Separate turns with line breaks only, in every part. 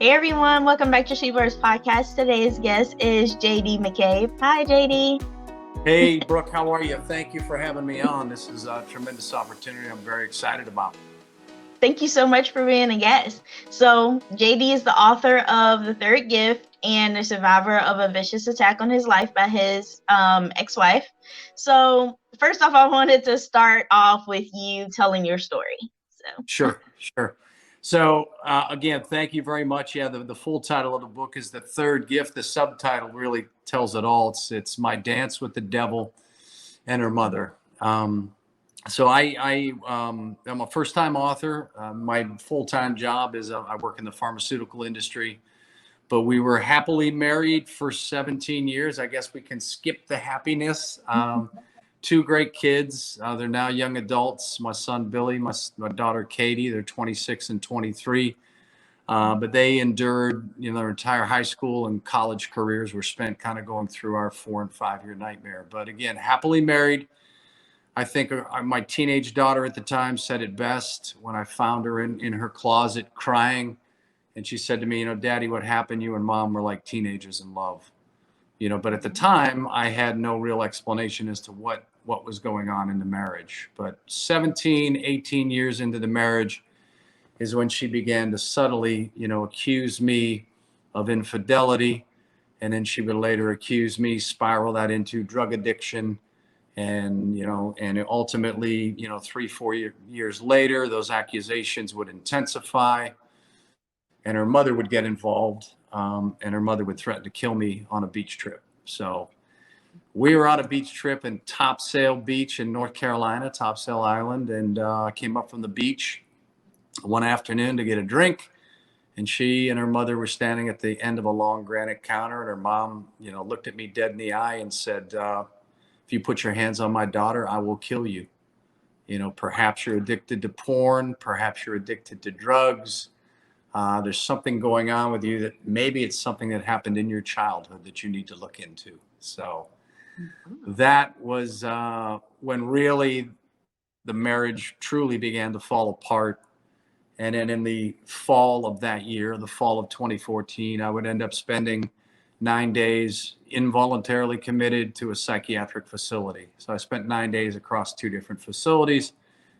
Hey everyone, welcome back to Sheverse Podcast. Today's guest is JD McCabe. Hi JD.
Hey, Brooke, how are you? Thank you for having me on. This is a tremendous opportunity I'm very excited about.
Thank you so much for being a guest. So, JD is the author of The Third Gift and a survivor of a vicious attack on his life by his ex-wife. So, first off, I wanted to start off with you telling your story.
Sure. So, again, thank you very much. Yeah, the full title of the book is The Third Gift. The subtitle really tells it all. It's My Dance with the Devil and Her Mother. So I'm a first-time author. My full-time job is I work in the pharmaceutical industry, but we were happily married for 17 years. I guess we can skip the happiness. Two great kids. They're now young adults. My son, Billy, my daughter, Katie, they're 26 and 23. But they endured, their entire high school and college careers were spent kind of going through our 4 and 5 year nightmare. But again, happily married. I think my teenage daughter at the time said it best when I found her in her closet crying. And she said to me, Daddy, what happened? You and Mom were like teenagers in love. But at the time I had no real explanation as to what was going on in the marriage. But 17, 18 years into the marriage is when she began to subtly, accuse me of infidelity. And then she would later accuse me, spiral that into drug addiction. And, and ultimately, 3-4 years later, those accusations would intensify and her mother would get involved. And her mother would threaten to kill me on a beach trip. So we were on a beach trip in Topsail Beach in North Carolina, Topsail Island. And I came up from the beach one afternoon to get a drink. And she and her mother were standing at the end of a long granite counter. And her mom, looked at me dead in the eye and said, if you put your hands on my daughter, I will kill you. Perhaps you're addicted to porn. Perhaps you're addicted to drugs. There's something going on with you that maybe it's something that happened in your childhood that you need to look into. So that was when really the marriage truly began to fall apart. And then in the fall of that year, the fall of 2014, I would end up spending 9 days involuntarily committed to a psychiatric facility. So I spent 9 days across 2 different facilities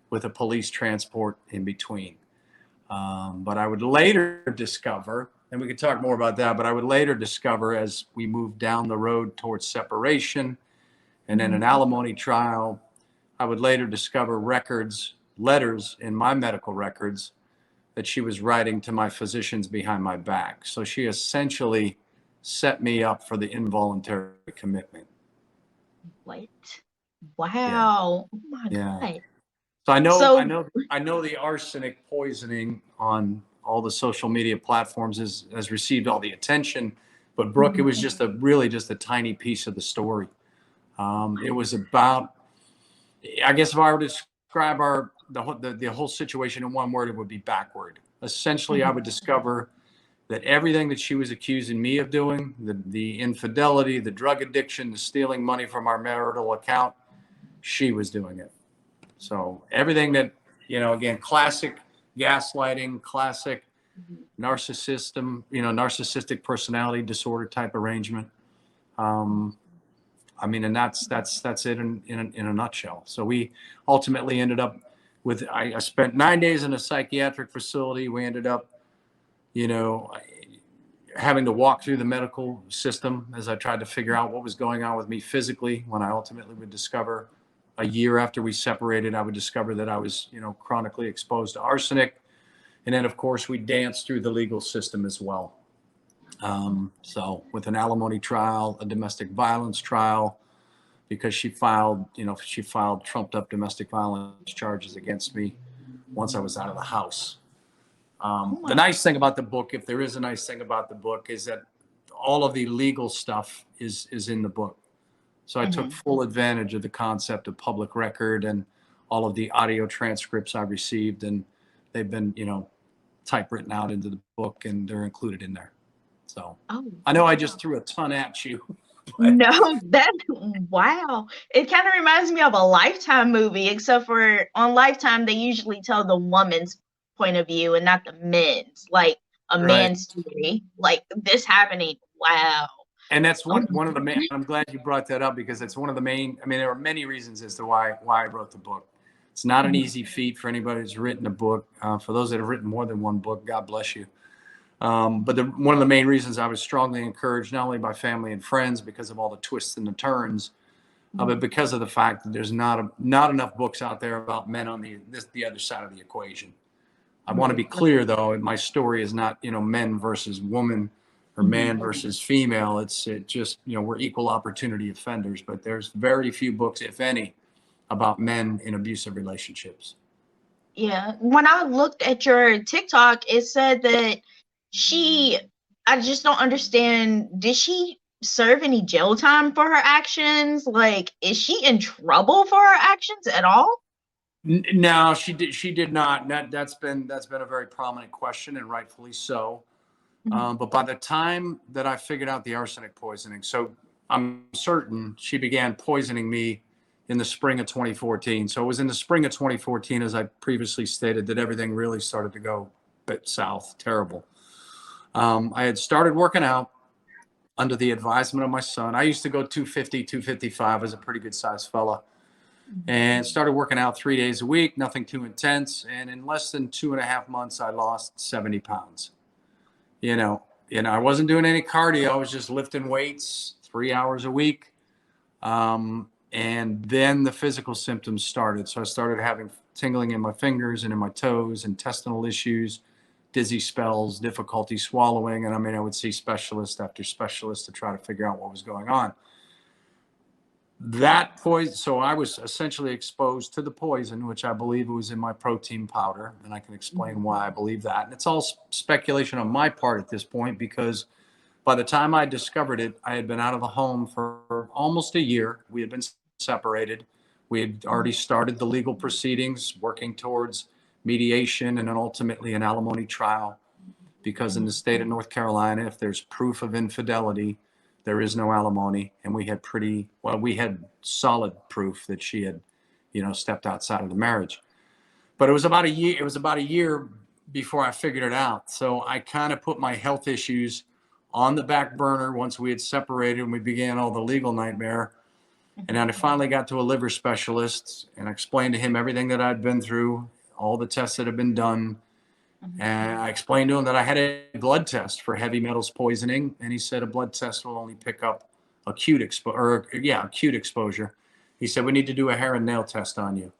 with a police transport in between. But I would later discover, and we could talk more about that, but I would later discover as we moved down the road towards separation and then an alimony trial, I would later discover letters in my medical records that she was writing to my physicians behind my back. So she essentially set me up for the involuntary commitment.
What? Wow. Oh my God.
So I know the arsenic poisoning on all the social media platforms has received all the attention, but Brooke, it was just a tiny piece of the story. It was about, I guess if I were to describe the whole situation in one word, it would be backward. Essentially, I would discover that everything that she was accusing me of doing, the infidelity, the drug addiction, the stealing money from our marital account, she was doing it. So everything that, again, classic gaslighting, classic narcissistic personality disorder type arrangement. And that's it in a nutshell. So we ultimately ended up with, I spent 9 days in a psychiatric facility. We ended up, having to walk through the medical system as I tried to figure out what was going on with me physically. When I ultimately would discover a year after we separated, I would discover that I was, chronically exposed to arsenic. And then, of course, we danced through the legal system as well. So with an alimony trial, a domestic violence trial, because she filed trumped up domestic violence charges against me once I was out of the house. The nice thing about the book, if there is a nice thing about the book, is that all of the legal stuff is in the book. So I took full advantage of the concept of public record and all of the audio transcripts I received, and they've been, typewritten out into the book, and they're included in there. So I know I just threw a ton at you.
No, wow. It kind of reminds me of a Lifetime movie, except for on Lifetime, they usually tell the woman's point of view and not the men's. Like, a
Right.
man's story, like this happening. Wow.
And that's
Oh,
one of the main, I'm glad you brought that up because it's one of the main, I mean, there are many reasons as to why I wrote the book. It's not an easy feat for anybody who's written a book. For those that have written more than one book, God bless you. But one of the main reasons I was strongly encouraged, not only by family and friends because of all the twists and the turns, but because of the fact that there's not enough books out there about men on the other side of the equation. I want to be clear, though, my story is not, men versus woman or man versus female. It just, we're equal opportunity offenders, but there's very few books, if any, about men in abusive relationships.
yeah. When I looked at your TikTok, it said that I just don't understand. Did she serve any jail time for her actions? Like, is she in trouble for her actions at all?
No, she did not. That's been a very prominent question, and rightfully so. But by the time that I figured out the arsenic poisoning, so I'm certain she began poisoning me in the spring of 2014. So it was in the spring of 2014, as I previously stated, that everything really started to go a bit south, terrible. I had started working out under the advisement of my son. I used to go 250, 255 as a pretty good sized fella, and started working out 3 days a week, nothing too intense. And in less than 2.5 months, I lost 70 pounds. You know, I wasn't doing any cardio. I was just lifting weights 3 hours a week. And then the physical symptoms started. So I started having tingling in my fingers and in my toes, intestinal issues, dizzy spells, difficulty swallowing. And I would see specialist after specialist to try to figure out what was going on. That poison, so I was essentially exposed to the poison, which I believe was in my protein powder. And I can explain why I believe that. And it's all speculation on my part at this point, because by the time I discovered it, I had been out of the home for almost a year. We had been separated. We had already started the legal proceedings, working towards mediation and then ultimately an alimony trial. Because in the state of North Carolina, if there's proof of infidelity, there is no alimony. And we had solid proof that she had, stepped outside of the marriage. But it was about a year before I figured it out. So I kind of put my health issues on the back burner once we had separated and we began all the legal nightmare. And then I finally got to a liver specialist and I explained to him everything that I'd been through, all the tests that had been done. And I explained to him that I had a blood test for heavy metals poisoning. And he said a blood test will only pick up acute exposure. He said, we need to do a hair and nail test on you.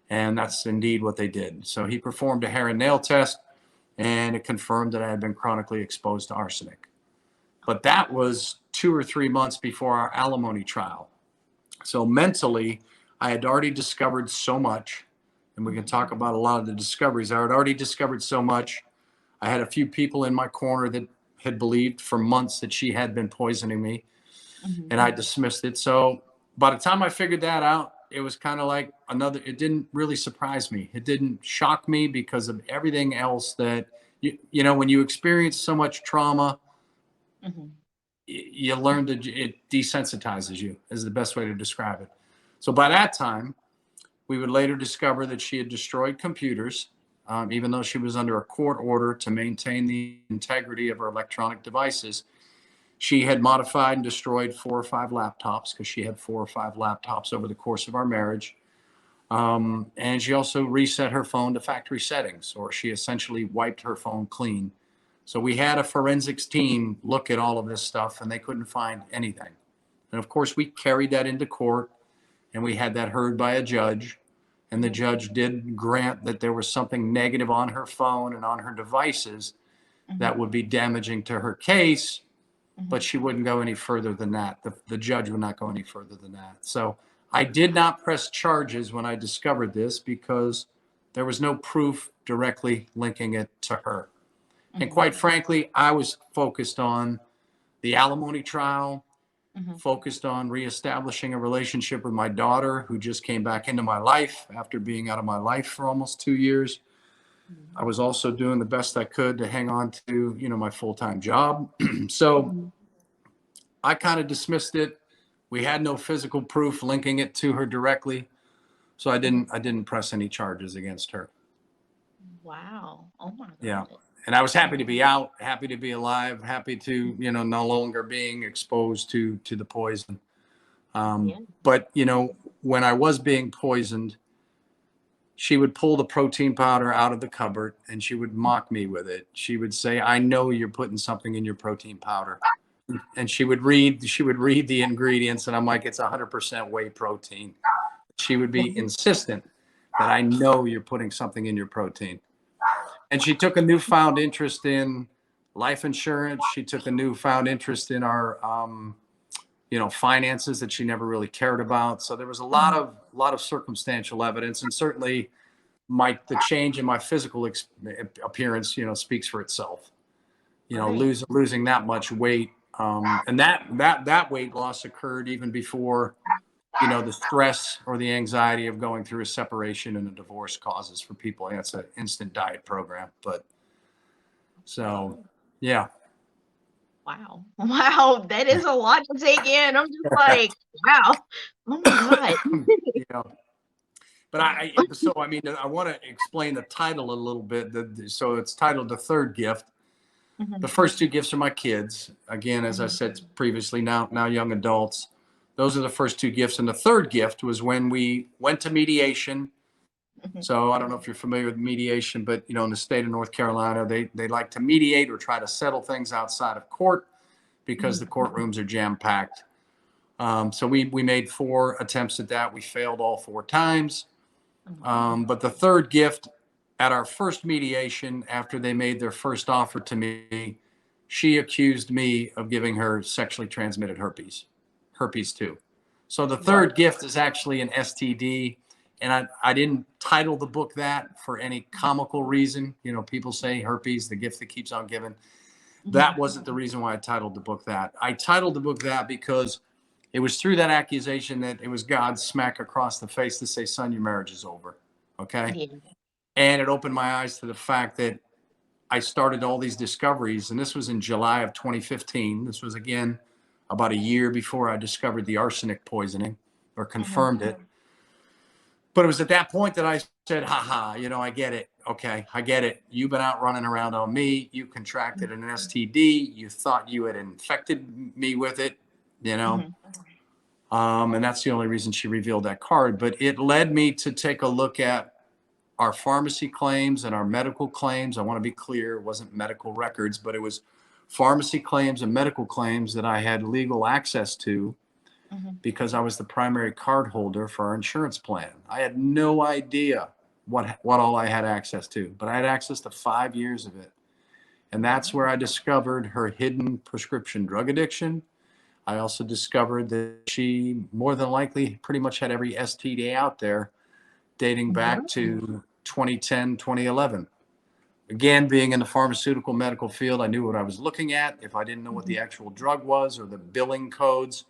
And that's indeed what they did. So he performed a hair and nail test and it confirmed that I had been chronically exposed to arsenic. But that was 2 or 3 months before our alimony trial. So mentally, I had already discovered so much, and we can talk about a lot of the discoveries. I had already discovered so much. I had a few people in my corner that had believed for months that she had been poisoning me, and I dismissed it. So by the time I figured that out, it was kind of like it didn't really surprise me. It didn't shock me because of everything else that, when you experience so much trauma, you learn it desensitizes you, is the best way to describe it. So by that time, we would later discover that she had destroyed computers, even though she was under a court order to maintain the integrity of her electronic devices. She had modified and destroyed 4 or 5 laptops, because she had 4 or 5 laptops over the course of our marriage. And she also reset her phone to factory settings, or she essentially wiped her phone clean. So we had a forensics team look at all of this stuff and they couldn't find anything. And of course, we carried that into court and we had that heard by a judge. And the judge did grant that there was something negative on her phone and on her devices that would be damaging to her case, but she wouldn't go any further than that. The judge would not go any further than that. So I did not press charges when I discovered this because there was no proof directly linking it to her. And quite frankly, I was focused on the alimony trial, focused on reestablishing a relationship with my daughter, who just came back into my life after being out of my life for almost 2 years. I was also doing the best I could to hang on to, my full-time job. So I kind of dismissed it. We had no physical proof linking it to her directly. So I didn't press any charges against her.
Wow. Oh my God.
Yeah. And I was happy to be out, happy to be alive, happy to, you know, no longer being exposed to the poison.
Yeah.
But, you know, when I was being poisoned, she would pull the protein powder out of the cupboard and she would mock me with it. She would say, "I know you're putting something in your protein powder." And she would read the ingredients and I'm like, "It's 100% whey protein." She would be insistent that I know you're putting something in your protein. And she took a newfound interest in life insurance. She took a newfound interest in our finances that she never really cared about. So there was a lot of circumstantial evidence, and certainly the change in my physical appearance, speaks for itself.
Right.
Losing that much weight, and that weight loss occurred even before the stress or the anxiety of going through a separation and a divorce causes for people. And it's an instant diet program, but so yeah.
Wow. Wow. That is a lot to take in. I'm just like, wow. Oh my God.
you know, but
Wow.
I want to explain the title a little bit. So it's titled The Third Gift. The
Mhm,
first two gifts are my kids. Again, as I
mhm,
said previously, now young adults. Those are the first two gifts. And the third gift was when we went to mediation.
mhm,
So I don't know if you're familiar with mediation, but in the state of North Carolina, they like to mediate or try to settle things outside of court because
mhm,
the courtrooms are jam packed. So we made 4 attempts at that. We failed all 4 times.
oh, wow.
But the third gift, at our first mediation, after they made their first offer to me, she accused me of giving her sexually transmitted herpes 2. So the
What?
third gift is actually an STD. And I didn't title the book that for any comical reason. People say herpes, the gift that keeps on giving. That
Mhm,
wasn't the reason why I titled the book that. I titled the book that because it was through that accusation that it was God's smack across the face to say, "Son, your marriage is over." Okay.
yeah.
And it opened my eyes to the fact that I started all these discoveries. And this was in July of 2015. This was, again, about a year before I discovered the arsenic poisoning or
Mhm,
confirmed it. But it was at that point that I said, haha, I get it. Okay, I get it. You've been out running around on me. You contracted an STD. You thought you had infected me with it, you know.
mhm,
And that's the only reason she revealed that card. But it led me to take a look at our pharmacy claims and our medical claims. I want to be clear, it wasn't medical records, but it was pharmacy claims and medical claims that I had legal access to
mhm,
because I was the primary card holder for our insurance plan. I had no idea what all I had access to, but I had access to 5 years of it. And that's where I discovered her hidden prescription drug addiction. I also discovered that she more than likely pretty much had every STD out there dating back
wow.
to 2010, 2011. Again, being in the pharmaceutical medical field, I knew what I was looking at. If I didn't know what the
Mhm,
actual drug was or the billing codes,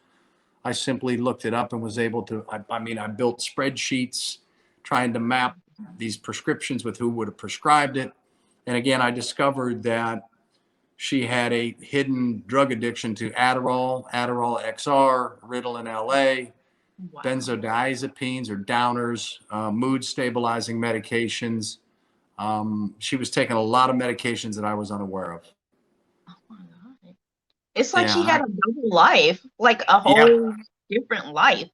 I simply looked it up and was able to. I built spreadsheets trying to map these prescriptions with who would have prescribed it. And again, I discovered that she had a hidden drug addiction to Adderall XR, Ritalin LA,
wow.
benzodiazepines or downers, mood stabilizing medications. She was taking a lot of medications that I was unaware of.
Oh my God. It's like
Yeah,
she had a double life, like a
yeah,
whole different life.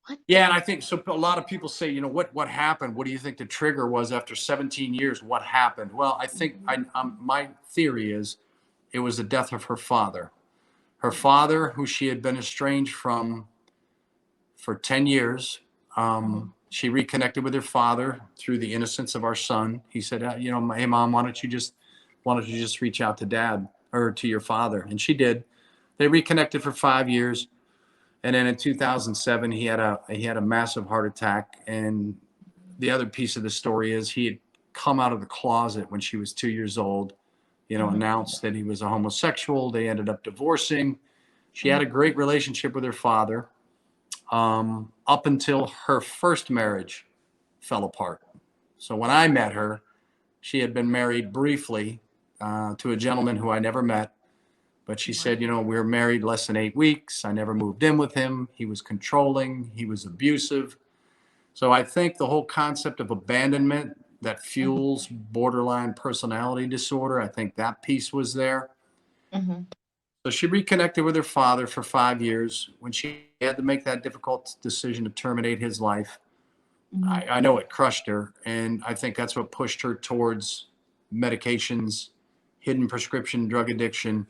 What?
yeah. And I think so. A lot of people say, what happened? What do you think the trigger was after 17 years? What happened? Well, I think my theory is it was the death of her father. Her father, who she had been estranged from for 10 years.
Mhm,
She reconnected with her father through the innocence of our son. He said, "Hey, Mom, why don't you just reach out to Dad or to your father?" And she did. They reconnected for 5 years, and then in 2007, he had a massive heart attack. And the other piece of the story is he had come out of the closet when she was 2 years old.
mhm,
Announced that he was a homosexual. They ended up divorcing. She had a
mhm,
great relationship with her father, up until her first marriage fell apart. So when I met her, she had been married briefly to a gentleman who I never met. But she
wow.
said, we were married less than 8 weeks. I never moved in with him. He was controlling, he was abusive. So I think the whole concept of abandonment that fuels borderline personality disorder. I think that piece was there.
Mm-hmm.
So she reconnected with her father for 5 years. When she had to make that difficult decision to terminate his life,
Mm-hmm.
I know it crushed her. And I think that's what pushed her towards medications, hidden prescription drug addiction.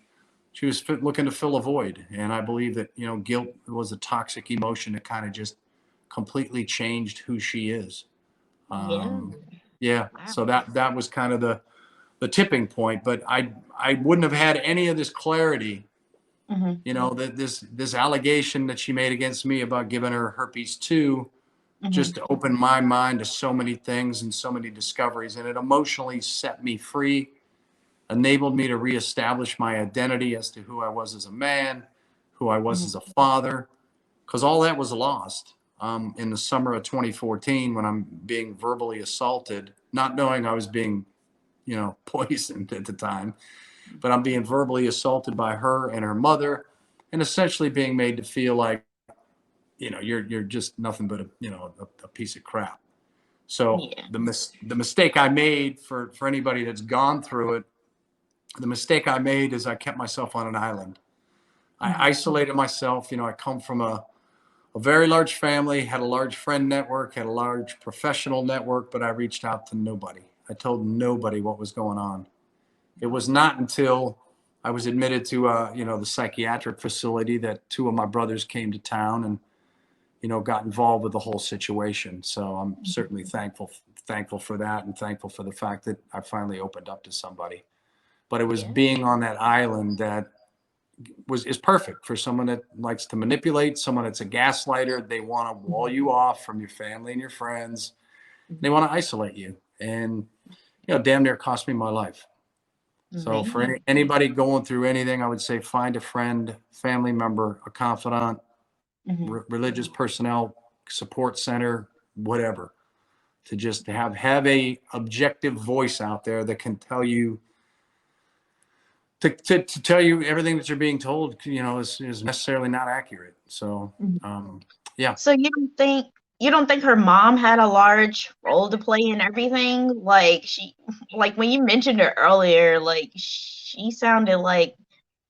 She was looking to fill a void. And I believe that, guilt was a toxic emotion that kind of just completely changed who she is.
Yeah.
Yeah.
Wow.
So that was kind of the tipping point. But I wouldn't have had any of this clarity,
Mm-hmm.
that this allegation that she made against me about giving her herpes 2 just
Mm-hmm.
opened my mind to so many things and so many discoveries. And it emotionally set me free, enabled me to reestablish my identity as to who I was as a man, who I was
Mm-hmm.
as a father, because all that was lost in the summer of 2014 when I'm being verbally assaulted, not knowing I was being, poisoned at the time, but I'm being verbally assaulted by her and her mother, and essentially being made to feel like, you're just nothing but a piece of crap. So
Yeah.
the mistake I made, for anybody that's gone through it, the mistake I made is I kept myself on an island. I
Mm-hmm.
isolated myself. I come from a very large family, had a large friend network, had a large professional network, but I reached out to nobody. I told nobody what was going on. It was not until I was admitted to, the psychiatric facility that two of my brothers came to town and, got involved with the whole situation. So I'm certainly thankful for that, and thankful for the fact that I finally opened up to somebody. But it was
Yeah.
being on that island that is perfect for someone that likes to manipulate, someone that's a gaslighter. They want to wall you off from your family and your friends. They want to isolate you. And, damn near cost me my life. So for
Man.
anybody going through anything, I would say find a friend, family member, a confidant,
Mm-hmm.
religious personnel, support center, whatever, to just have a objective voice out there that can tell you to tell you everything that you're being told, is necessarily not accurate. So, yeah.
So you don't think her mom had a large role to play in everything? Like when you mentioned her earlier, like she sounded like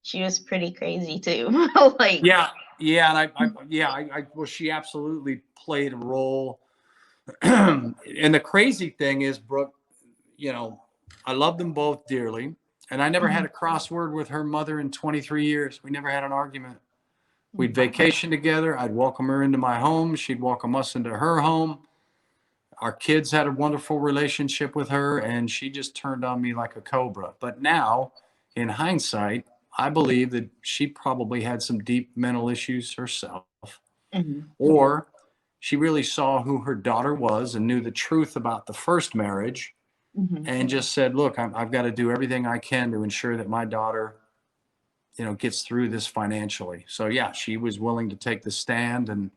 she was pretty crazy too. Like,
Yeah. Yeah. And well, she absolutely played a role. And the crazy thing is, Brooke, I love them both dearly. And I never had
mhm.
a crossword with her mother in 23 years. We never had an argument. We'd
Wow.
vacation together. I'd welcome her into my home. She'd welcome us into her home. Our kids had a wonderful relationship with her, and she just turned on me like a cobra. But now, in hindsight, I believe that she probably had some deep mental issues herself,
Mhm.
or she really saw who her daughter was and knew the truth about the first marriage,
Mhm.
and just said, look, I've got to do everything I can to ensure that my daughter, gets through this financially. So yeah, she was willing to take the stand and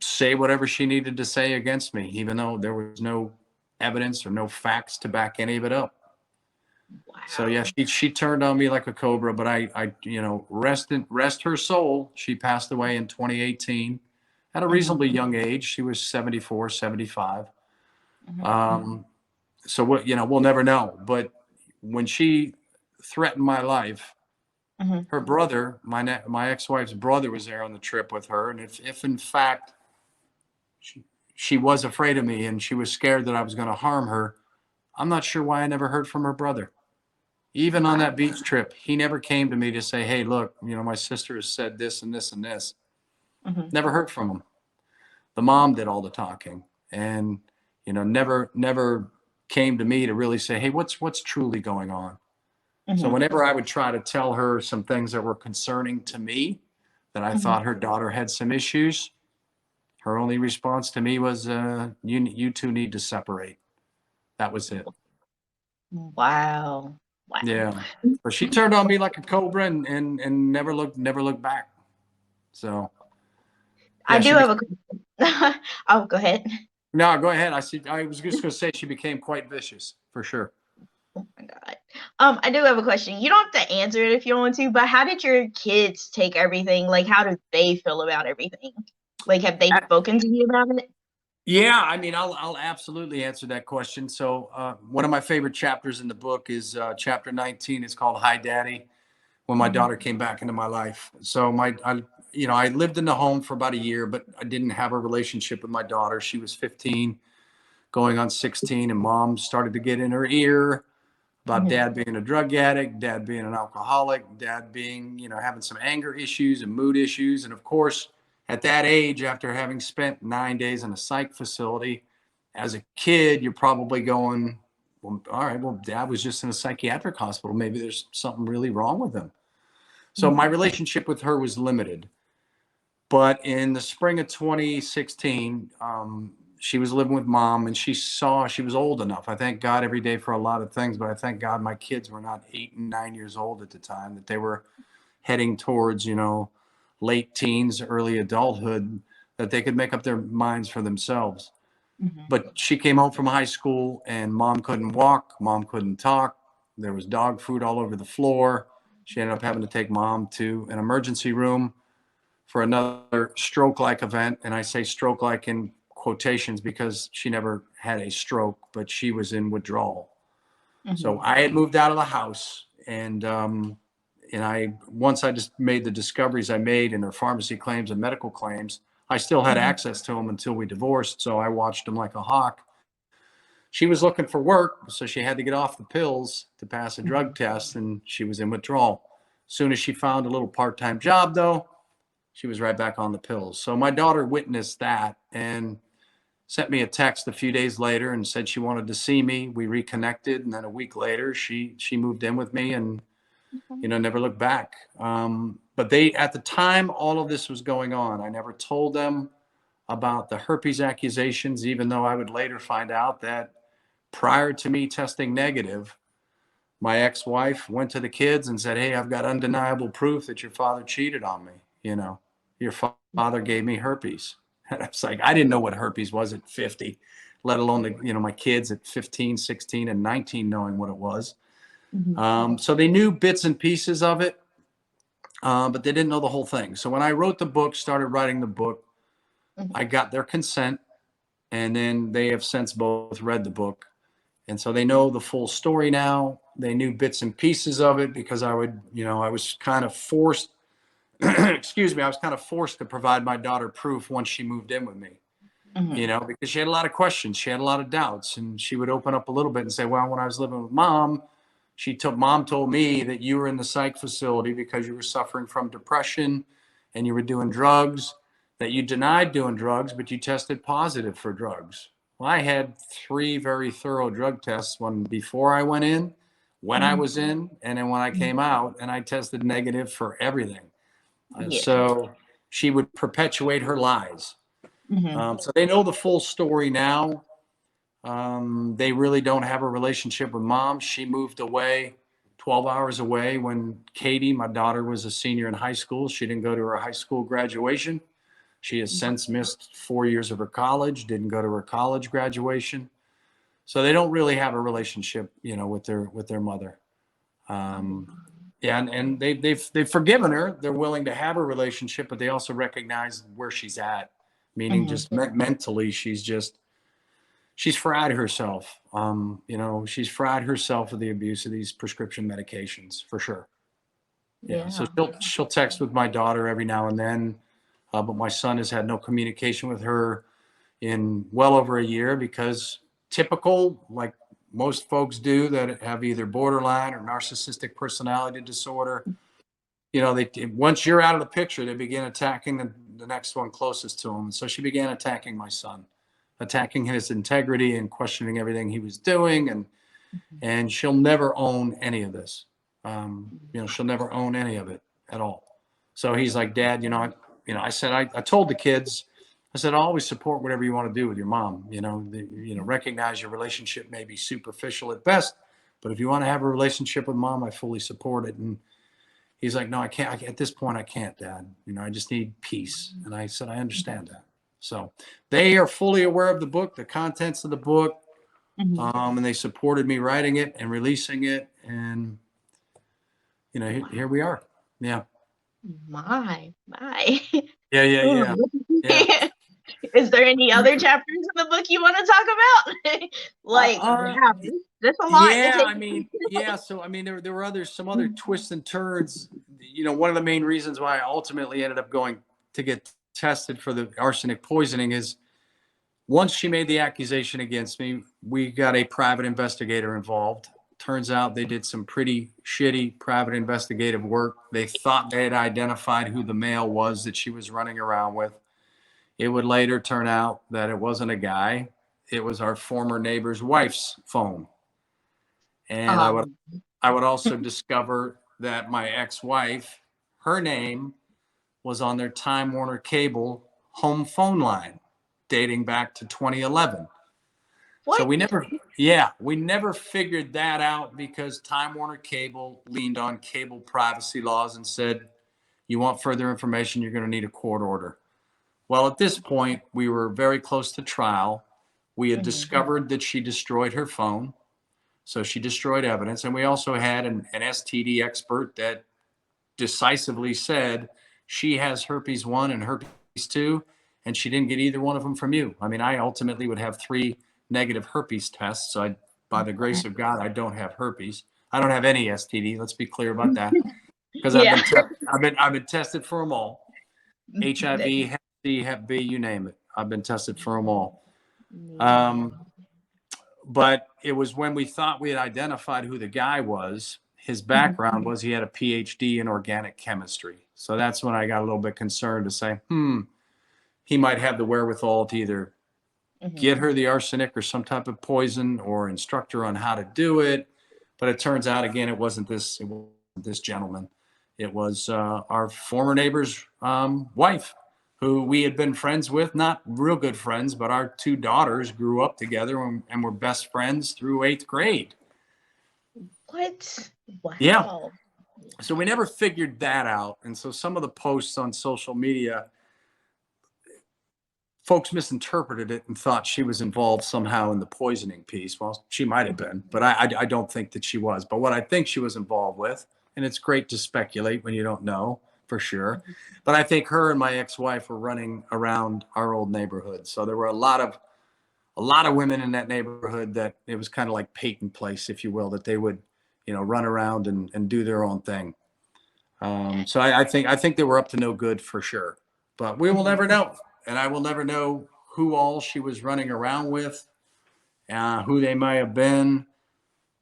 say whatever she needed to say against me, even though there was no evidence or no facts to back any of it up. So yeah,
Wow.
she turned on me like a cobra, but I rest her soul. She passed away in 2018 at a
Mhm.
reasonably young age. She was 74, 75.
Mhm.
Um, so what, we'll never know. But when she threatened my life,
Mhm.
her brother, my ex-wife's brother, was there on the trip with her. And if in fact she was afraid of me and she was scared that I was going to harm her, I'm not sure why I never heard from her brother. Even on that
Wow.
beach trip, he never came to me to say, hey, look, my sister has said this and this and this.
Mhm.
Never heard from him. The mom did all the talking, and, never came to me to really say, hey, what's truly going on? So
Mhm.
whenever I would try to tell her some things that were concerning to me, that I
Mhm.
thought her daughter had some issues, her only response to me was, you two need to separate. That was it.
Wow. Wow.
Yeah. But she turned on me like a cobra, and never looked back. So
I
yeah,
do have a oh, go ahead.
no, go ahead. I was just gonna say she became quite vicious for sure.
Oh my God. I do have a question. You don't have to answer it if you don't want to, but how did your kids take everything? Like, how do they feel about everything? Like, have they spoken to you about it?
Yeah, I mean, I'll absolutely answer that question. So, one of my favorite chapters in the book is chapter 19. It's called "Hi, Daddy." When my
Mhm,
daughter came back into my life, so I lived in the home for about a year, but I didn't have a relationship with my daughter. She was 15, going on 16, and mom started to get in her ear about
mhm,
dad being a drug addict, dad being an alcoholic, dad being, having some anger issues and mood issues. And of course, at that age, after having spent 9 days in a psych facility, as a kid, you're probably going, well, all right, well, dad was just in a psychiatric hospital. Maybe there's something really wrong with him. So
mhm,
my relationship with her was limited. But in the spring of 2016, she was living with mom, and she was old enough. I thank God every day for a lot of things, but I thank God my kids were not 8 and 9 years old at the time, that they were heading towards, late teens, early adulthood, that they could make up their minds for themselves.
mhm,
But she came home from high school, and mom couldn't walk, mom couldn't talk. There was dog food all over the floor. She ended up having to take mom to an emergency room for another stroke like event. And I say stroke like in quotations because she never had a stroke, but she was in withdrawal. So
mhm,
I had moved out of the house, and once I just made the discoveries I made in her pharmacy claims and medical claims, I still had
mhm,
access to them until we divorced. So I watched them like a hawk. She was looking for work, so she had to get off the pills to pass a drug
mhm,
test, and she was in withdrawal. As soon as she found a little part-time job, though, she was right back on the pills. So my daughter witnessed that and sent me a text a few days later and said she wanted to see me. We reconnected, and then a week later, she moved in with me, and
mhm,
never looked back. But they, at the time all of this was going on, I never told them about the herpes accusations, even though I would later find out that prior to me testing negative, my ex-wife went to the kids and said, "Hey, I've got undeniable proof that your father cheated on me. Your father gave me herpes." And I was like, I didn't know what herpes was at 50, let alone my kids at 15, 16, and 19 knowing what it was.
mhm,
So they knew bits and pieces of it, but they didn't know the whole thing. So when I wrote the book, started writing the book,
mhm,
I got their consent, and then they have since both read the book. And so they know the full story now. They knew bits and pieces of it because I was kind of forced, excuse me, I was kind of forced to provide my daughter proof once she moved in with me,
mhm,
because she had a lot of questions. She had a lot of doubts, and she would open up a little bit and say, well, when I was living with mom, mom told me that you were in the psych facility because you were suffering from depression and you were doing drugs, that you denied doing drugs, but you tested positive for drugs. Well, I had 3 very thorough drug tests, one before I went in, when I
mhm,
was in, and then when I
mhm.
came out, and I tested negative for everything.
Yeah.
So she would perpetuate her lies.
Mhm,
So they know the full story now. They really don't have a relationship with mom. She moved away 12 hours away when Katie, my daughter, was a senior in high school. She didn't go to her high school graduation. She has
mhm,
since missed 4 years of her college, didn't go to her college graduation. So they don't really have a relationship, with their mother. Um, yeah, and they've forgiven her. They're willing to have a relationship, but they also recognize where she's at, meaning
mhm.
just mentally, she's fried herself. She's fried herself with the abuse of these prescription medications for sure. Yeah. So
Yeah.
she'll text with my daughter every now and then, but my son has had no communication with her in well over a year because typical, like most folks do that have either borderline or narcissistic personality disorder, they once you're out of the picture, they begin attacking the next one closest to them. And so she began attacking my son, attacking his integrity and questioning everything he was doing,
Mhm,
and she'll never own any of this.
mhm,
She'll never own any of it at all. So he's like, Dad, I said, I told the kids, I said, I always support whatever you want to do with your mom. Recognize your relationship may be superficial at best, but if you want to have a relationship with mom, I fully support it. And he's like, no, I can't. At this point, I can't, Dad. I just need peace. And I said, I understand that. So they are fully aware of the book, the contents of the book,
mhm.
and they supported me writing it and releasing it. And, here we are. Yeah.
My.
Yeah. Yeah.
Ooh,
Yeah. Yeah.
Is there any other chapters in the book you want to talk about? Like,
Uh,
wow, that's a lot to
yeah,
take.
I mean, yeah. So I mean, there were some other twists and turns. You know, one of the main reasons why I ultimately ended up going to get tested for the arsenic poisoning is once she made the accusation against me, we got a private investigator involved. Turns out they did some pretty shitty private investigative work. They thought they had identified who the male was that she was running around with. It would later turn out that it wasn't a guy. It was our former neighbor's wife's phone. And
Um,
I would also discover that my ex-wife, her name was on their Time Warner Cable home phone line dating back to 2011. So
what?
we never figured that out because Time Warner Cable leaned on cable privacy laws and said, you want further information, you're going to need a court order. Well, at this point, we were very close to trial. We had
Mhm.
discovered that she destroyed her phone. So she destroyed evidence. And we also had an STD expert that decisively said she has herpes 1 and herpes 2, and she didn't get either one of them from you. I mean, I ultimately would have 3 negative herpes tests. So by the grace of God, I don't have herpes. I don't have any STD. Let's be clear about that because
Yeah.
I've been tested for them all. HIV, Hep C, Hep B, you name it. I've been tested for them all. Um, but it was when we thought we had identified who the guy was. His background was he had a PhD in organic chemistry. So that's when I got a little bit concerned to say, he might have the wherewithal to either get her the arsenic or some type of poison or instruct her on how to do it. But it turns out, again, it wasn't this gentleman. It was our former neighbor's wife, who we had been friends with, not real good friends, but our 2 daughters grew up together and were best friends through 8th grade.
What?
Yeah.
Wow.
So we never figured that out. And so some of the posts on social media, folks misinterpreted it and thought she was involved somehow in the poisoning piece. Well, she might have been, but I don't think that she was. But what I think she was involved with, and it's great to speculate when you don't know for sure, but I think her and my ex-wife were running around our old neighborhood. So there were a lot of women in that neighborhood that it was kind of like Peyton Place, if you will, that they would, run around and do their own thing. So I think they were up to no good for sure, but we will never know. And I will never know who all she was running around with, who they may have been.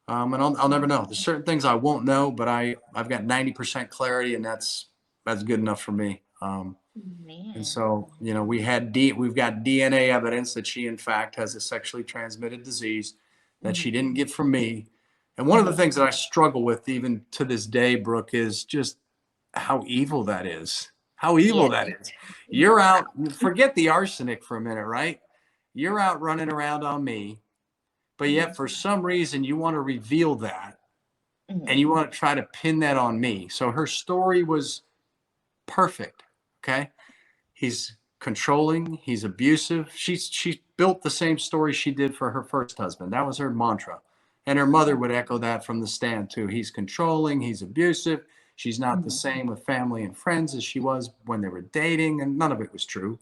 And I'll never know. There's certain things I won't know, but I've got 90% clarity, and that's good enough for me. And
Man.
so, we've got DNA evidence that she, in fact, has a sexually transmitted disease that she didn't get from me. And one of the things that I struggle with even to this day, Brooke, is just how evil that is. How evil
Yeah.
that is. You're out, forget the arsenic for a minute, right? You're out running around on me, but yet for some reason you want to reveal that and you want to try to pin that on me. So her story was perfect. Okay. He's controlling, he's abusive. She built the same story she did for her first husband. That was her mantra. And her mother would echo that from the stand too. He's controlling, he's abusive. She's not the same with family and friends as she was when they were dating, and none of it was true.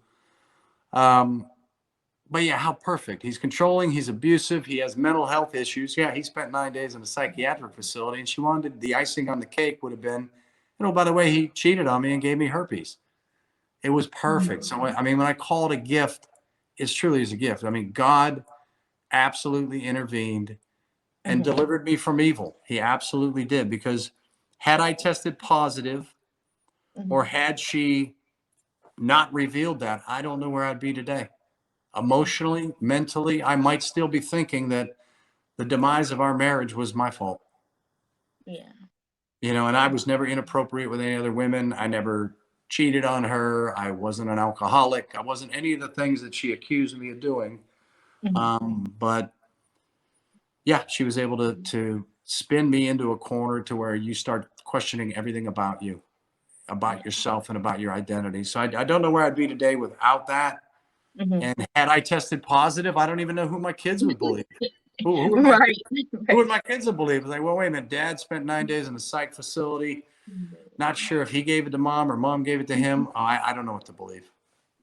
But yeah, how perfect. He's controlling, he's abusive, he has mental health issues. Yeah, he spent 9 days in a psychiatric facility, and she wanted the icing on the cake would have been, by the way, he cheated on me and gave me herpes. It was perfect. So, I mean, when I call it a gift, it truly is a gift. I mean, God absolutely intervened and delivered me from evil. He absolutely did. Because had I tested positive or had she not revealed that, I don't know where I'd be today. Emotionally, mentally, I might still be thinking that the demise of our marriage was my fault.
Yeah.
And I was never inappropriate with any other women. I never cheated on her. I wasn't an alcoholic. I wasn't any of the things that she accused me of doing. But yeah, she was able to spin me into a corner to where you start questioning everything about you, about yourself, and about your identity. So I don't know where I'd be today without that. And had I tested positive, I don't even know who my kids would believe. Who would my
Right.
who would my kids have believed? Like, well, wait a minute, Dad spent 9 days in a psych facility. Not sure if he gave it to mom or mom gave it to him. I don't know what to believe.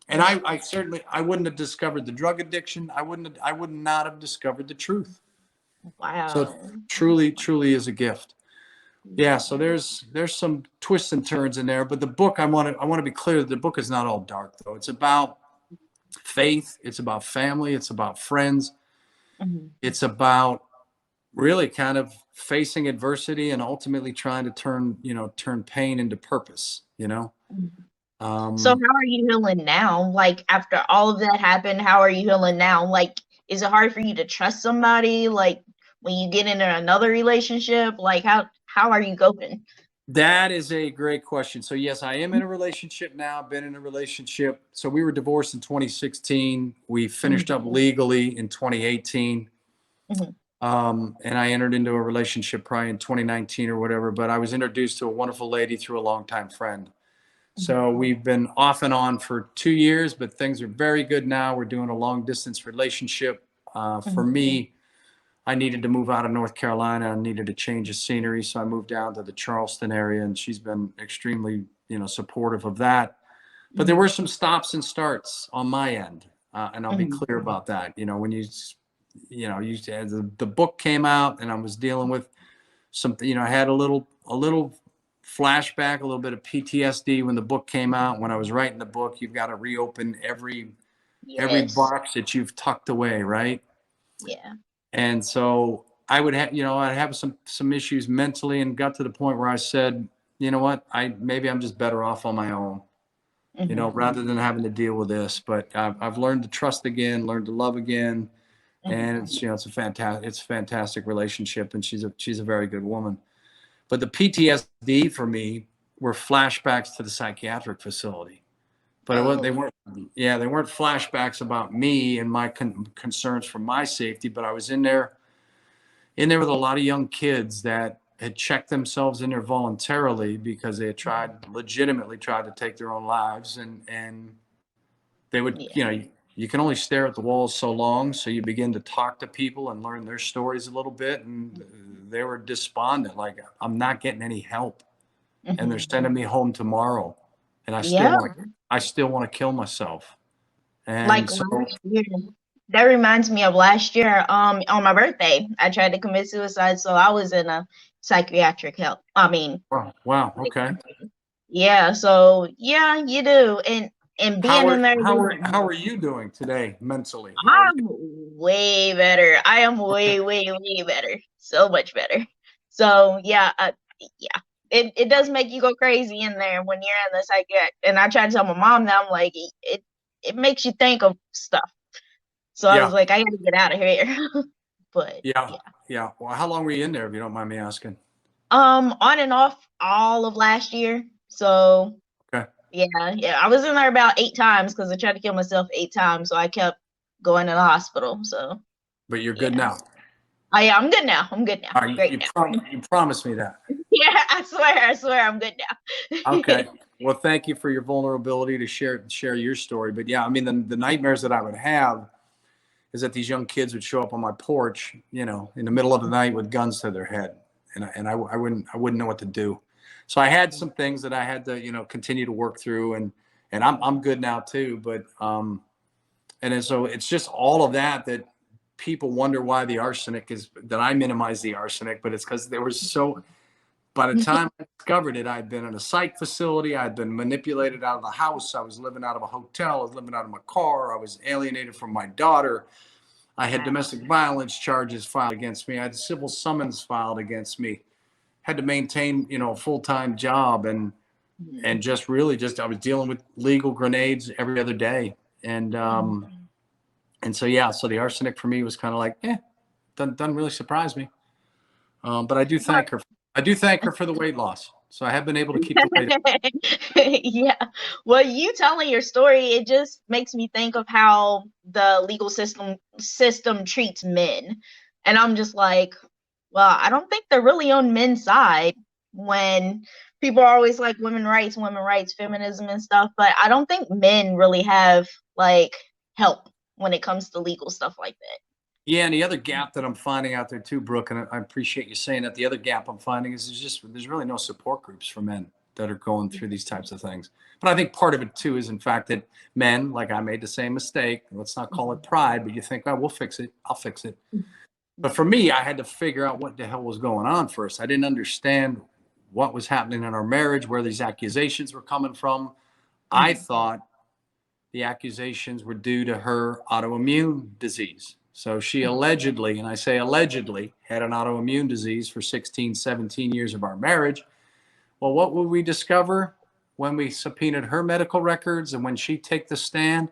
And I certainly, I wouldn't have discovered the drug addiction. I would not have discovered the truth. So it
Wow.
truly, truly is a gift. Yeah. So
Yeah.
there's some twists and turns in there, but the book, I want to be clear that the book is not all dark though. It's about faith. It's about family. It's about friends.
Mhm.
It's about really kind of facing adversity and ultimately trying to turn pain into purpose,
Mhm. So
Um,
how are you healing now? Like after all of that happened, how are you healing now? Like, is it hard for you to trust somebody? Like when you get into another relationship, like how are you coping?
that is a great question. So yes, I am in a relationship now, been in a relationship. So we were divorced in 2016. We finished
Mhm.
up legally in 2018.
Mhm.
And I entered into a relationship probably in 2019 or whatever, but I was introduced to a wonderful lady through a longtime friend.
Mhm.
So we've been off and on for 2 years, but things are very good now. We're doing a long distance relationship. For
Mhm.
me, I needed to move out of North Carolina. I needed a change of scenery. So I moved down to the Charleston area, and she's been extremely, supportive of that. But there
Mhm.
were some stops and starts on my end. And I'll be
Mhm.
clear about that. When the book came out and I was dealing with something, I had a little flashback, a little bit of PTSD when the book came out. When I was writing the book, you've got to reopen every
Yes.
box that you've tucked away, right?
Yeah.
And so I'd have some issues mentally, and got to the point where I said, you know what, maybe I'm just better off on my own,
Mhm.
rather than having to deal with this. But I've learned to trust again, learned to love again,
Mhm.
and it's a fantastic relationship, and she's a very good woman. But the PTSD for me were flashbacks to the psychiatric facility. But they
Oh.
weren't, yeah, they weren't flashbacks about me and my concerns for my safety. But I was in there with a lot of young kids that had checked themselves in there voluntarily because they had legitimately tried to take their own lives, and they would,
Yeah.
you can only stare at the walls so long. So you begin to talk to people and learn their stories a little bit. And they were despondent, like, I'm not getting any help. And they're
Mhm.
sending me home tomorrow. And
Yeah.
I still want to kill myself. And
Like
so,
last year. That reminds me of last year. On my birthday, I tried to commit suicide, so I was in a psychiatric help. I mean,
wow, wow,
like,
okay.
yeah. So yeah, you do, and
How
being
are
in there,
how are how are you doing today mentally? How are you?
I'm way better. I am way, way, way better. So much better. So yeah, yeah. It does make you go crazy in there when you're in the psychiatric. And I tried to tell my mom that I'm like it makes you think of stuff. So I was
Yeah,
like, I gotta get out of here. But
yeah,
yeah.
yeah. Well, how long were you in there, if you don't mind me asking?
On and off all of last year. So
Okay,
yeah. I was in there about 8 times because I tried to kill myself 8 times. So I kept going to the hospital. So
but you're good
yeah.
now.
Oh yeah, I'm good now. I'm good now.
All right,
Great now.
you promised me that.
Yeah, I swear I'm good now.
Okay. Well, thank you for your vulnerability to share your story. But yeah, I mean, the nightmares that I would have is that these young kids would show up on my porch, in the middle of the night with guns to their head, and I wouldn't know what to do. So I had some things that I had to, continue to work through, and I'm good now too. But and then so it's just all of that people wonder why the arsenic is that I minimize the arsenic, but it's because there was so. By the time I discovered it, I'd been in a psych facility. I'd been manipulated out of the house. I was living out of a hotel. I was living out of my car. I was alienated from my daughter. I had
Wow.
domestic violence charges filed against me. I had civil summons filed against me. Had to maintain, a full-time job, and
Mhm.
just I was dealing with legal grenades every other day. And
Mhm.
and so yeah, so the arsenic for me was kind of like, doesn't really surprise me. But I do
Well,
thank her. I do thank her for the weight loss. So I have been able to keep the weight.
yeah. Well, you telling your story, it just makes me think of how the legal system treats men. And I'm just like, well, I don't think they're really on men's side when people are always like women rights, feminism and stuff, but I don't think men really have like help when it comes to legal stuff like that.
Yeah, and the other gap that I'm finding out there too, Brooke, and I appreciate you saying that. The other gap I'm finding is there's really no support groups for men. that are going through these types of things. But I think part of it too is in fact that men, like I made the same mistake. Let's not call it pride, but you think, oh, we'll fix it. I'll fix it. But for me, I had to figure out what the hell was going on first. I didn't understand what was happening in our marriage, where these accusations were coming from. I thought the accusations were due to her autoimmune disease. So she allegedly, and I say allegedly, had an autoimmune disease for 16, 17 years of our marriage. Well, what would we discover when we subpoenaed her medical records and when she take the stand?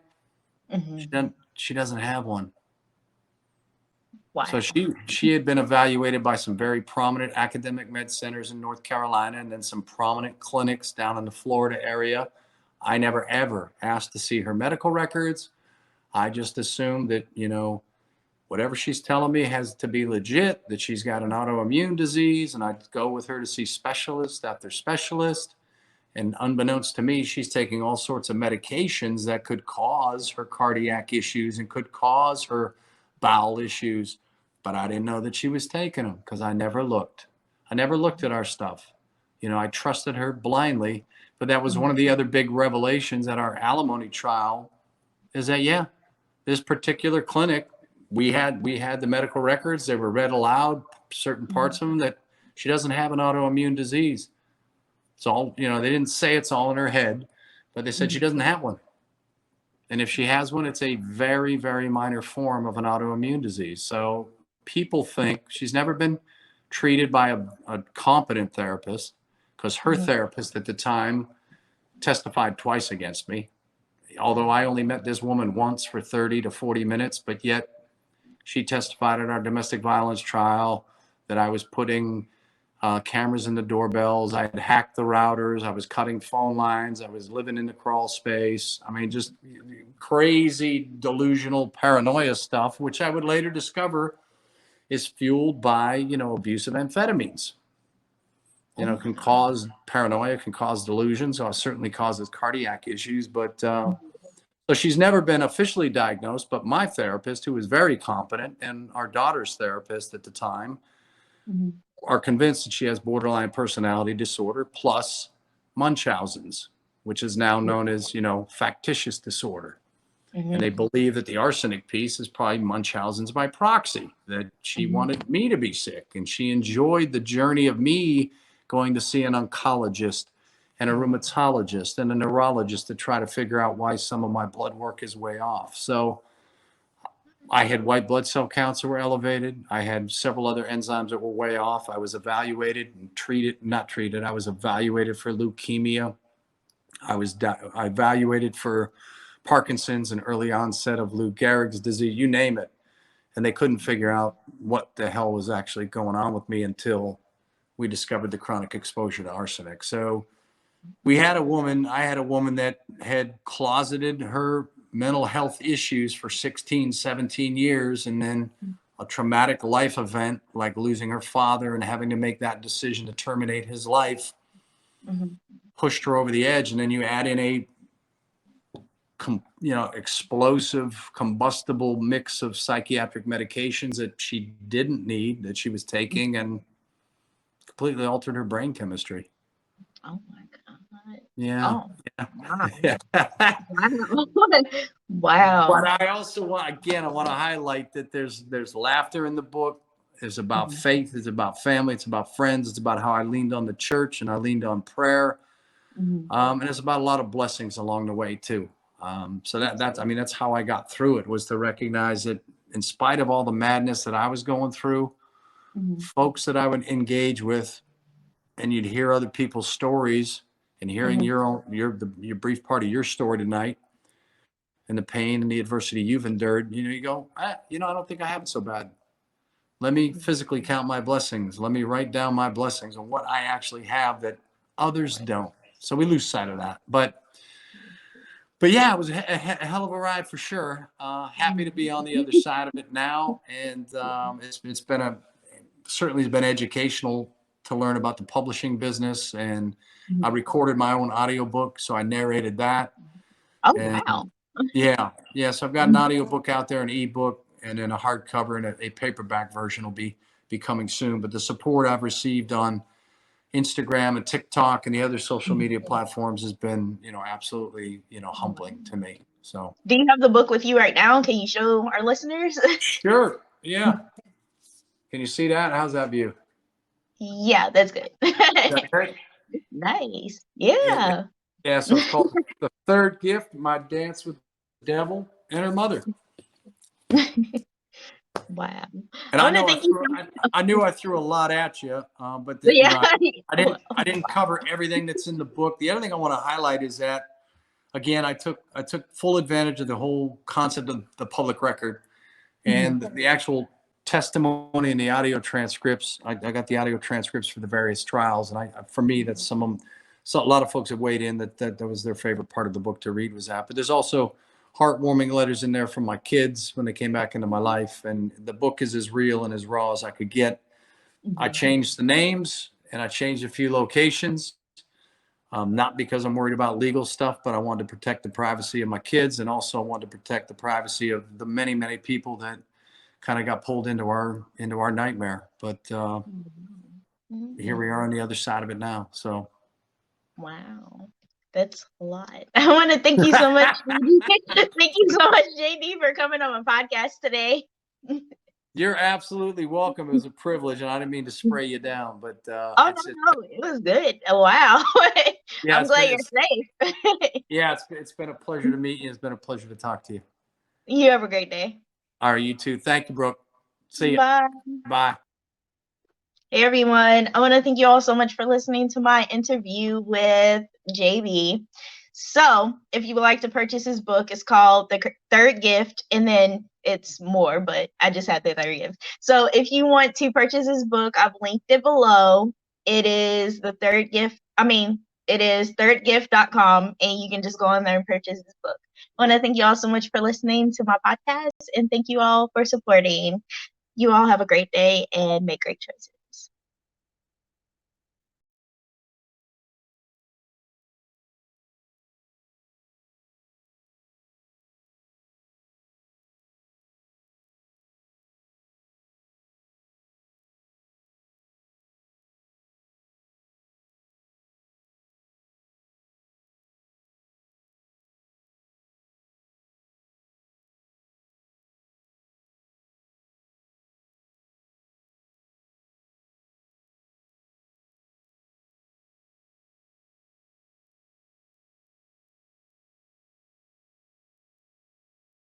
She doesn't have one.
Wow.
So she had been evaluated by some very prominent academic med centers in North Carolina and then some prominent clinics down in the Florida area. I never ever asked to see her medical records. I just assumed that, you know, whatever she's telling me has to be legit, that she's got an autoimmune disease, and I'd go with her to see specialist after specialist. And unbeknownst to me, she's taking all sorts of medications that could cause her cardiac issues and could cause her bowel issues. But I didn't know that she was taking them because I never looked. I never looked at our stuff. You know, I trusted her blindly. But that was one of the other big revelations at our alimony trial is that, yeah, this particular clinic, we had the medical records. They were read aloud, certain parts of them, that she doesn't have an autoimmune disease. It's all, you know, they didn't say it's all in her head, but they said she doesn't have one. And if she has one, it's a very, very minor form of an autoimmune disease. So people think she's never been treated by a competent therapist because her therapist at the time testified twice against me. Although I only met this woman once for 30 to 40 minutes, but yet she testified at our domestic violence trial that I was putting cameras in the doorbells. I had hacked the routers. I was cutting phone lines. I was living in the crawl space. I mean, just crazy delusional paranoia stuff, which I would later discover is fueled by, you know, abuse of amphetamines. You know, can cause paranoia, can cause delusions. So it certainly causes cardiac issues. But so she's never been officially diagnosed, but my therapist, who was very competent, and our daughter's therapist at the time, are convinced that she has borderline personality disorder plus Munchausen's, which is now known as, you know, factitious disorder. And they believe that the arsenic piece is probably Munchausen's by proxy, that she wanted me to be sick. And she enjoyed the journey of me going to see an oncologist and a rheumatologist and a neurologist to try to figure out why some of my blood work is way off. So I had white blood cell counts that were elevated. I had several other enzymes that were way off. I was evaluated and I was evaluated for leukemia. I evaluated for Parkinson's and early onset of Lou Gehrig's disease, you name it. And they couldn't figure out what the hell was actually going on with me until we discovered the chronic exposure to arsenic. So I had a woman that had closeted her mental health issues for 16, 17 years. And then a traumatic life event like losing her father and having to make that decision to terminate his life pushed her over the edge. And then you add in a explosive, combustible mix of psychiatric medications that she didn't need, that she was taking, and completely altered her brain chemistry.
Oh my God.
Yeah.
Oh,
Yeah.
wow.
But I also want to highlight that there's laughter in the book. It's about faith. It's about family. It's about friends. It's about how I leaned on the church and I leaned on prayer. And it's about a lot of blessings along the way too. So that's how I got through it, was to recognize that in spite of all the madness that I was going through, folks that I would engage with, and you'd hear other people's stories, and hearing your brief part of your story tonight, and the pain and the adversity you've endured, you go, I don't think I have it so bad. Let me physically count my blessings. Let me write down my blessings and what I actually have that others don't. So we lose sight of that. But yeah, it was a hell of a ride for sure. Happy to be on the other side of it now. And it's been certainly been educational to learn about the publishing business. And I recorded my own audiobook, so I narrated that.
Oh, wow.
Yeah. So I've got an audiobook out there, an ebook, and then a hardcover and a paperback version will be coming soon. But the support I've received on Instagram and TikTok and the other social media platforms has been, absolutely, humbling to me. So.
Do you have the book with you right now? Can you show our listeners?
Sure. Yeah. Can you see that? How's that view?
Yeah, that's good.
Is that great?
Nice. Yeah.
Yeah. So it's called The Third Gift: My Dance with the Devil and Her Mother.
Wow.
And
I want to thank you.
I knew I threw a lot at you, but
Yeah.
I didn't cover everything that's in the book. The other thing I want to highlight is that, again, I took full advantage of the whole concept of the public record and the actual testimony and the audio transcripts. I got the audio transcripts for the various trials, and for me, that's some of them. So a lot of folks have weighed in that was their favorite part of the book to read was that. But there's also heartwarming letters in there from my kids when they came back into my life, and the book is as real and as raw as I could get. I changed the names and I changed a few locations. Not because I'm worried about legal stuff, but I wanted to protect the privacy of my kids, and also I wanted to protect the privacy of the many, many people that kind of got pulled into our nightmare. But here we are on the other side of it now. So,
wow, that's a lot. I want to thank you so much. Thank you so much, JD, for coming on my podcast today.
You're absolutely welcome. It was a privilege, and I didn't mean to spray you down, but
no, it was good. Wow.
Yeah,
I'm glad you're safe.
Yeah, it's been a pleasure to meet you. It's been a pleasure to talk to you.
You have a great day.
All right, you too. Thank you, Brooke. See you.
Bye.
Bye.
Hey, everyone. I want to thank you all so much for listening to my interview with JB. So, if you would like to purchase his book, it's called The Third Gift, and then it's more, but I just had the third gift. So, if you want to purchase his book, I've linked it below. It is The Third Gift. It is thirdgift.com, and you can just go on there and purchase this book. I want to thank you all so much for listening to my podcast, and thank you all for supporting. You all have a great day and make great choices.